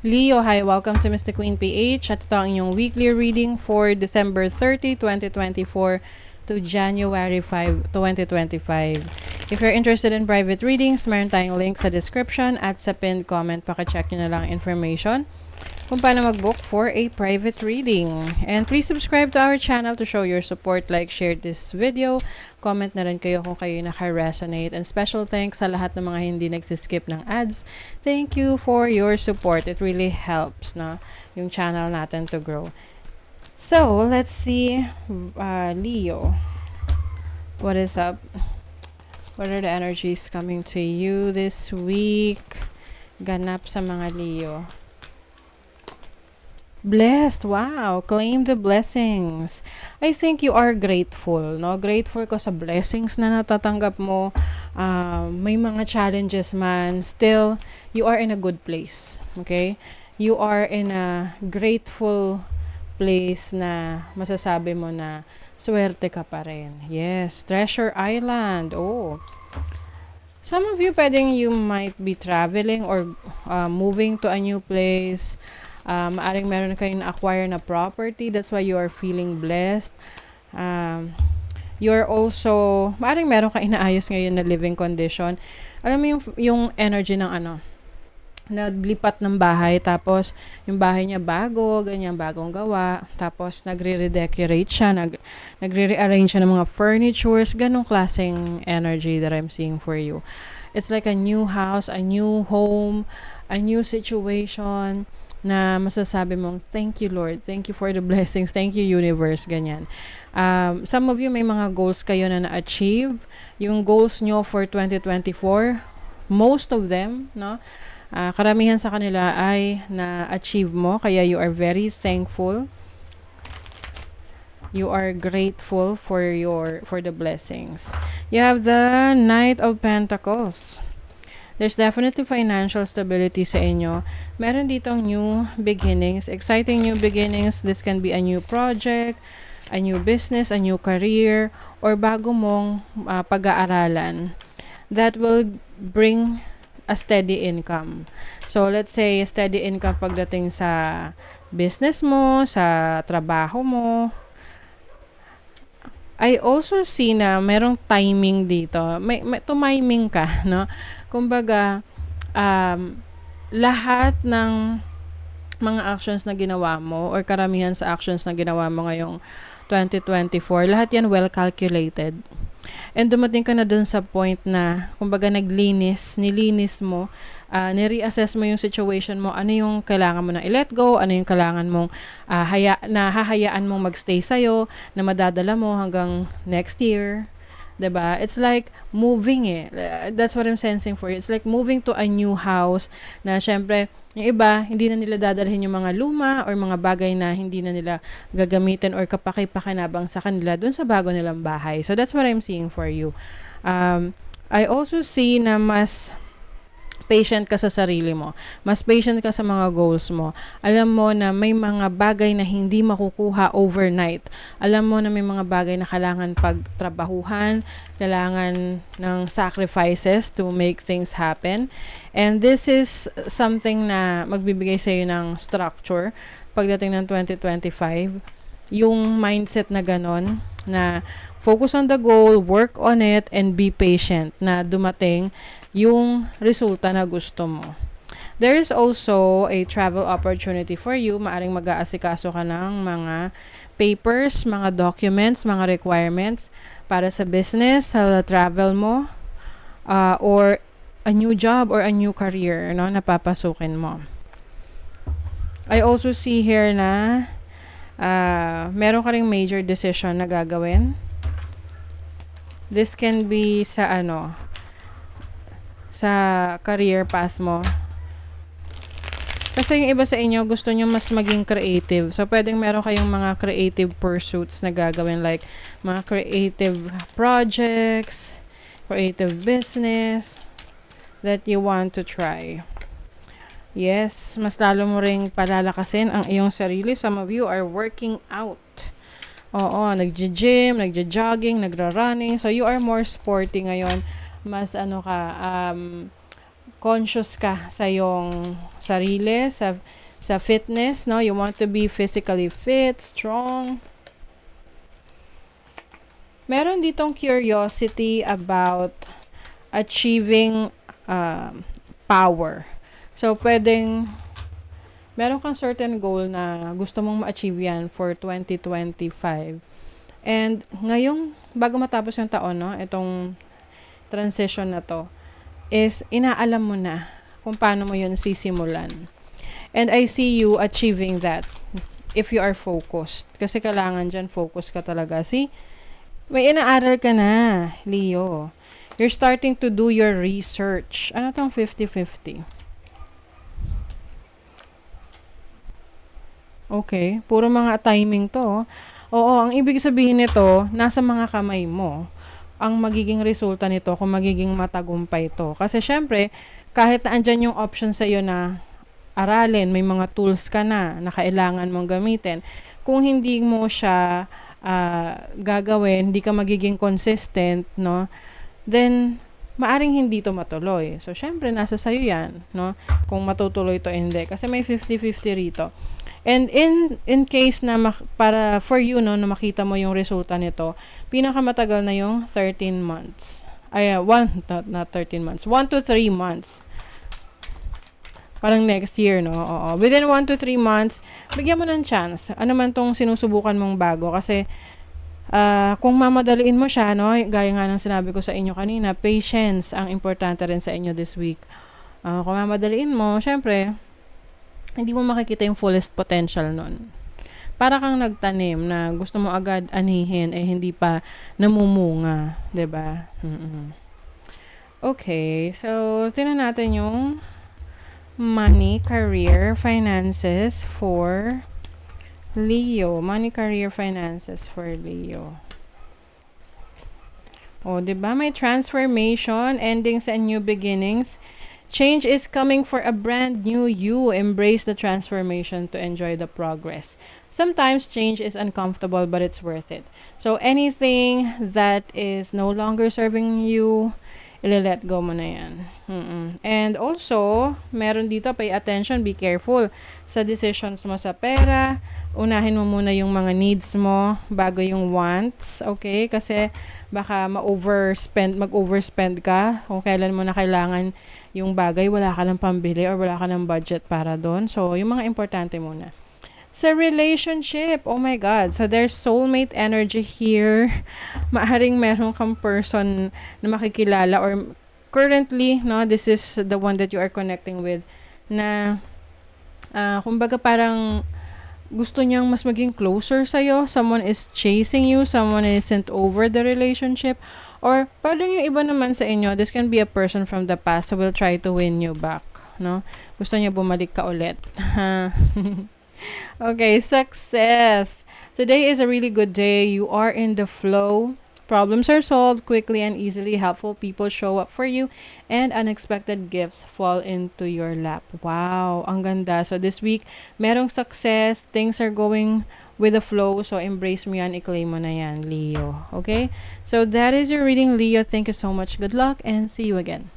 Leo, hi! Welcome to Mr. Queen PH at ito ang inyong weekly reading for December 30, 2024 to January 5, 2025. If you're interested in private readings, meron tayong link sa description at sa pinned comment. Paka-check nyo na lang information kung paano mag-book for a private reading. And please subscribe to our channel to show your support. Like, share this video. Comment na rin kayo kung kayo naka-resonate. And special thanks sa lahat ng mga hindi nagsiskip ng ads. Thank you for your support. It really helps na yung channel natin to grow. So, let's see, Leo. What is up? What are the energies coming to you this week? Ganap sa mga Leo. Blessed. Wow. Claim the blessings. I think you are grateful, no? Grateful ka sa blessings na natatanggap mo. May mga challenges man. Still, you are in a good place. Okay? You are in a grateful place na masasabi mo na swerte ka pa rin. Yes. Treasure Island. Oh. Some of you, you might be traveling or moving to a new place. Maaring meron kayong na-acquire na property. That's why you are feeling blessed. You're also, maaring meron kang inaayos ngayon na living condition. Alam mo yung energy ng naglipat ng bahay, tapos yung bahay niya bago, ganyan, bagong gawa, tapos nagre-redecorate siya, nagre-rearrange siya ng mga furnitures, ganong klaseng energy that I'm seeing for you. It's like a new house, a new home, a new situation, na masasabi mong, thank you Lord, thank you for the blessings, thank you universe, ganyan. Some of you may mga goals kayo na na-achieve. Yung goals nyo for 2024, most of them, no? Karamihan sa kanila ay na-achieve mo, kaya you are very thankful. You are grateful for the blessings. You have the Knight of Pentacles. There's definitely financial stability sa inyo. Meron ditong new beginnings, exciting new beginnings. This can be a new project, a new business, a new career, or bago mong pag-aaralan that will bring a steady income. So, let's say, steady income pagdating sa business mo, sa trabaho mo. I also see na merong timing dito. May tumiming ka, no? Kumbaga, lahat ng mga actions na ginawa mo or karamihan sa actions na ginawa mo ngayong 2024, lahat yan well calculated. And dumating ka na dun sa point na, kumbaga nilinis mo, ni-reassess mo yung situation mo, ano yung kailangan mo na i-let go, ano yung kailangan mong hahayaan mong magstay sa'yo, na madadala mo hanggang next year. 'Di ba? It's like moving That's what I'm sensing for you. It's like moving to a new house na syempre, yung iba, hindi na nila dadalhin yung mga luma or mga bagay na hindi na nila gagamitin or kapaki-pakinabang sa kanila dun sa bago nilang bahay. So, that's what I'm seeing for you. I also see na mas patient ka sa sarili mo. Mas patient ka sa mga goals mo. Alam mo na may mga bagay na hindi makukuha overnight. Alam mo na may mga bagay na kailangan pagtrabahuhan, kailangan ng sacrifices to make things happen. And this is something na magbibigay sa iyo ng structure pagdating ng 2025. Yung mindset na ganon, na focus on the goal, work on it, and be patient na dumating yung resulta na gusto mo. There is also a travel opportunity for you. Maaring mag-aasikaso ka ng mga papers, mga documents, mga requirements para sa business, sa travel mo, or a new job or a new career, no, na papasukin mo. I also see here na meron ka ring major decision na gagawin. This can be sa sa career path mo. Kasi yung iba sa inyo, gusto nyo mas maging creative. So, pwedeng meron kayong mga creative pursuits na gagawin, like mga creative projects, creative business that you want to try. Yes, mas lalo mo ring palalakasin ang iyong sarili. Some of you are working out. Oo, nagji-gym, nagja-jogging, nagra-running. So, you are more sporty ngayon. Mas conscious ka sa iyong sarili, sa fitness, no? You want to be physically fit, strong. Meron ditong curiosity about achieving power. So, meron kang certain goal na gusto mong ma-achieve yan for 2025. And ngayong, bago matapos yung taon, no, itong transition na to, is inaalam mo na kung paano mo yun sisimulan. And I see you achieving that if you are focused. Kasi kailangan dyan, focus ka talaga. See, may inaaral ka na, Leo. You're starting to do your research. Ano tong 50-50? Okay, puro mga timing to. Oo, ang ibig sabihin nito, nasa mga kamay mo ang magiging resulta nito kung magiging matagumpay to. Kasi syempre, kahit na andyan yung option sa iyo na aralin, may mga tools ka na kailangan mong gamitin. Kung hindi mo siya gagawin, hindi ka magiging consistent, no? Then, maaring hindi to matuloy. So, syempre, nasa sayo yan, no? Kung matutuloy to hindi. Kasi may 50-50 rito. And in case na para for you, no, na makita mo yung resulta nito, pinakamatagal na yung 13 months. Not 13 months. 1 to 3 months. Parang next year, no? Oo. Within 1 to 3 months, bigyan mo ng chance. Ano man tong sinusubukan mong bago. Kasi, kung mamadaliin mo siya, no? Gaya nga ng sinabi ko sa inyo kanina, patience ang importante rin sa inyo this week. Kung mamadaliin mo, syempre, hindi mo makikita yung fullest potential nun. Para kang nagtanim na gusto mo agad anihin, hindi pa namumunga. 'Di ba? Okay, so, tingnan natin yung money, career, finances for Leo. Money, career, finances for Leo. O, 'di ba? May transformation, endings and new beginnings. Change is coming for a brand new you. Embrace the transformation to enjoy the progress. Sometimes change is uncomfortable, but it's worth it. So anything that is no longer serving you, let go mo na yan. And also, meron dito, pay attention, be careful sa decisions mo sa pera. Unahin mo muna yung mga needs mo bago yung wants, okay? Kasi baka mag-overspend ka kung kailan mo na kailangan yung bagay, wala ka ng pambili or wala ka ng budget para doon. So, yung mga importante muna. Sa relationship, oh my God. So, there's soulmate energy here. Maaring meron kang person na makikilala or currently, no, this is the one that you are connecting with na, kumbaga parang gusto niyang mas maging closer sa'yo. Someone is chasing you. Someone isn't over the relationship. Or, parang yung iba naman sa inyo, this can be a person from the past who will try to win you back. No? Gusto niya bumalik ka ulit. Okay, success. Today is a really good day. You are in the flow. Problems are solved quickly and easily. Helpful people show up for you. And unexpected gifts fall into your lap. Wow, ang ganda. So this week, merong success. Things are going with the flow. So embrace mo yan. I-claim mo na yan, Leo. Okay? So that is your reading, Leo. Thank you so much. Good luck and see you again.